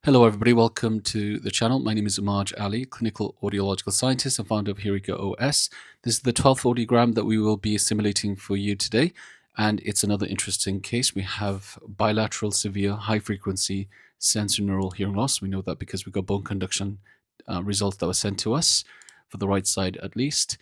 Hello, everybody. Welcome to the channel. My name is Amaj Ali, clinical audiological scientist and founder of Hearica OS. This is the 12th audiogram that we will be simulating for you today, and it's another interesting case. We have bilateral severe high frequency sensorineural hearing loss. We know that because we got bone conduction results that were sent to us for the right side at least.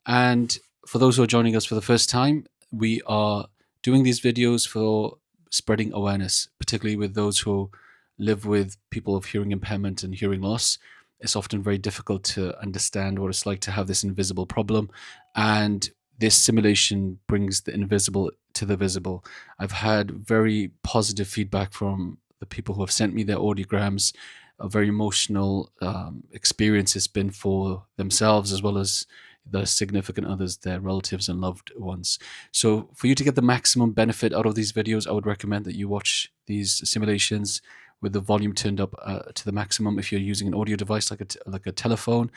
And for those who are joining us for the first time, we are doing these videos for spreading awareness, particularly with those who live with people of hearing impairment and hearing loss. It's often very difficult to understand what it's like to have this invisible problem. And this simulation brings the invisible to the visible. I've had very positive feedback from the people who have sent me their audiograms. A very emotional experience it's been for themselves as well as the significant others, their relatives and loved ones. So for you to get the maximum benefit out of these videos, I would recommend that you watch these simulations with the volume turned up to the maximum if you're using an audio device like a telephone.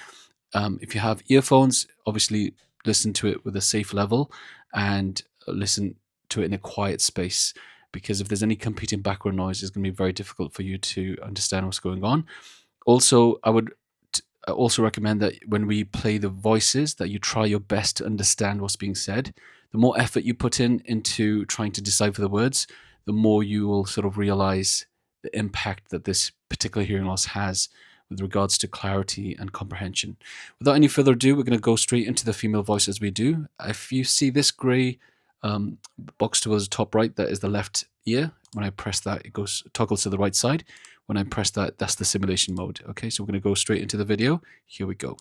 If you have earphones, obviously listen to it with a safe level and listen to it in a quiet space, because if there's any competing background noise, it's going to be very difficult for you to understand what's going on. Also, I would also recommend that when we play the voices, that you try your best to understand what's being said. The more effort you put into trying to decipher the words, the more you will sort of realize the impact that this particular hearing loss has with regards to clarity and comprehension. Without any further ado, we're going to go straight into the female voice as we do. If you see this gray box towards the top right, that is the left ear. When I press that, it toggles to the right side. When I press that, that's the simulation mode. Okay, so we're going to go straight into the video. Here we go.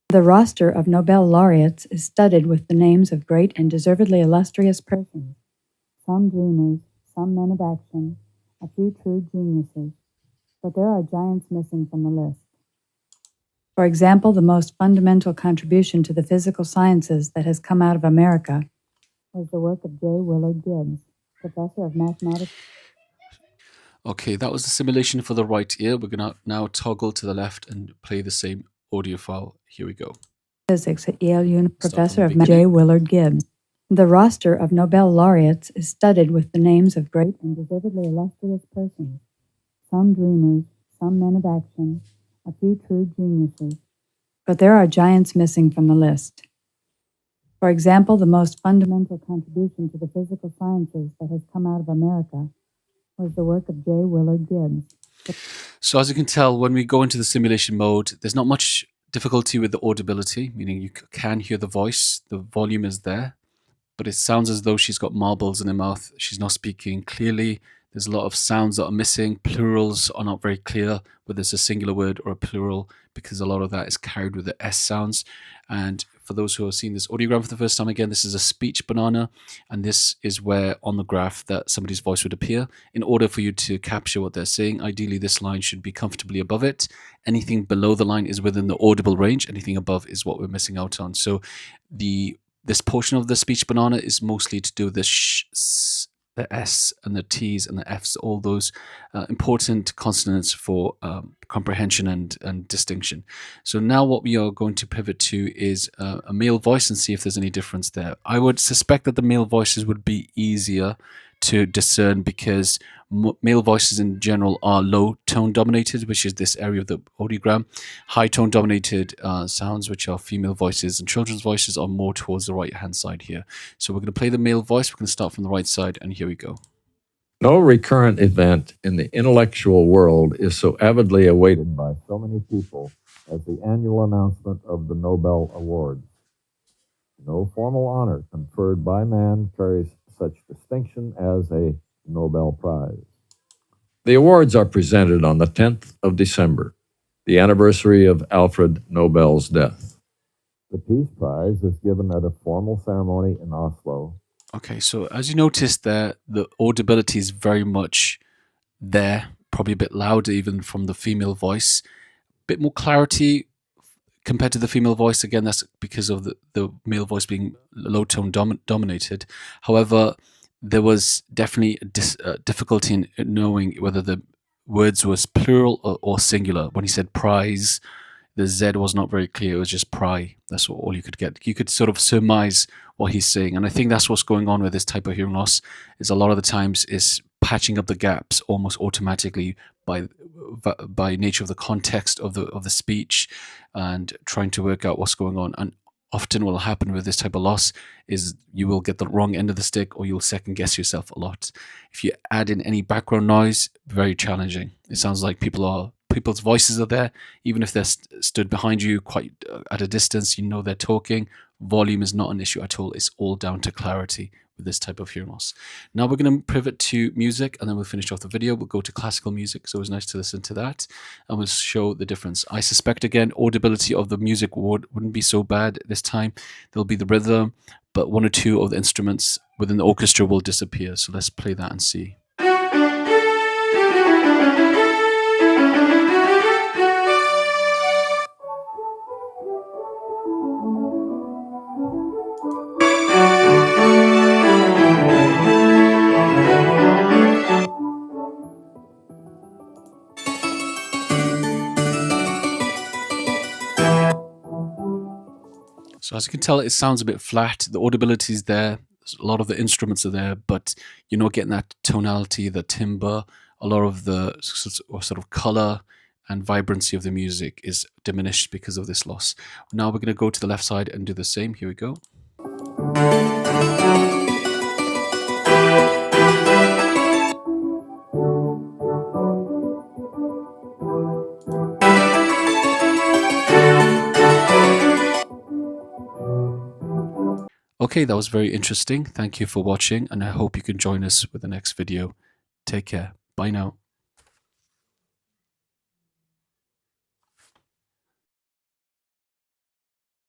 The roster of Nobel laureates is studded with the names of great and deservedly illustrious persons. Some dreamers, some men of action, a few true geniuses. But there are giants missing from the list. For example, the most fundamental contribution to the physical sciences that has come out of America was the work of J. Willard Gibbs, professor of mathematics. Okay, that was the simulation for the right ear. We're going to now toggle to the left and play the same audio file. Here we go. Physics at Yale University, professor of J. Willard Gibbs. The roster of Nobel laureates is studded with the names of great and deservedly illustrious persons. Some dreamers, some men of action, a few true geniuses. But there are giants missing from the list. For example, the most fundamental contribution to the physical sciences that has come out of America was the work of J. Willard Gibbs. So as you can tell, when we go into the simulation mode, there's not much difficulty with the audibility, meaning you can hear the voice, the volume is there, but it sounds as though she's got marbles in her mouth. She's not speaking clearly. There's a lot of sounds that are missing. Plurals are not very clear, whether it's a singular word or a plural, because a lot of that is carried with the S sounds. And for those who have seen this audiogram for the first time, again, this is a speech banana, and this is where on the graph that somebody's voice would appear. In order for you to capture what they're saying, ideally this line should be comfortably above it. Anything below the line is within the audible range. Anything above is what we're missing out on. So this portion of the speech banana is mostly to do with the the S and the T's and the F's, all those important consonants for comprehension and distinction. So now what we are going to pivot to is a male voice and see if there's any difference there. I would suspect that the male voices would be easier to discern because male voices in general are low tone dominated, which is this area of the audiogram. High tone dominated sounds, which are female voices and children's voices, are more towards the right hand side here. So we're going to play the male voice. We're going to start from the right side, and here we go. No recurrent event in the intellectual world is so avidly awaited by so many people as the annual announcement of the Nobel Awards. No formal honor conferred by man carries such distinction as a Nobel Prize. The awards are presented on the 10th of December, the anniversary of Alfred Nobel's death. The Peace Prize is given at a formal ceremony in Oslo. Okay, so as you notice there, the audibility is very much there, probably a bit louder even from the female voice. A bit more clarity compared to the female voice. Again, that's because of the male voice being low tone dominated. However, there was definitely a difficulty in knowing whether the words was plural or singular. When he said prize, the Z was not very clear. It was just pry. That's all you could get. You could sort of surmise what he's saying. And I think that's what's going on with this type of hearing loss, is a lot of the times is patching up the gaps almost automatically by nature of the context of the speech, and trying to work out what's going on. And often what will happen with this type of loss is you will get the wrong end of the stick, or you'll second guess yourself a lot. If you add in any background noise, very challenging. It sounds like people's voices are there, even if they're stood behind you quite at a distance. You know they're talking. Volume is not an issue at all. It's all down to clarity with this type of hearing loss. Now we're going to pivot to music, and then we'll finish off the video. We'll go to classical music, so it's nice to listen to that, and we'll show the difference. I suspect, again, audibility of the music wouldn't be so bad this time. There'll be the rhythm, but one or two of the instruments within the orchestra will disappear. So let's play that and see. So as you can tell, it sounds a bit flat. The audibility is there. A lot of the instruments are there, but you're not getting that tonality, the timbre. A lot of the sort of color and vibrancy of the music is diminished because of this loss. Now we're going to go to the left side and do the same. Here we go. Okay, that was very interesting. Thank you for watching, and I hope you can join us with the next video. Take care. Bye now.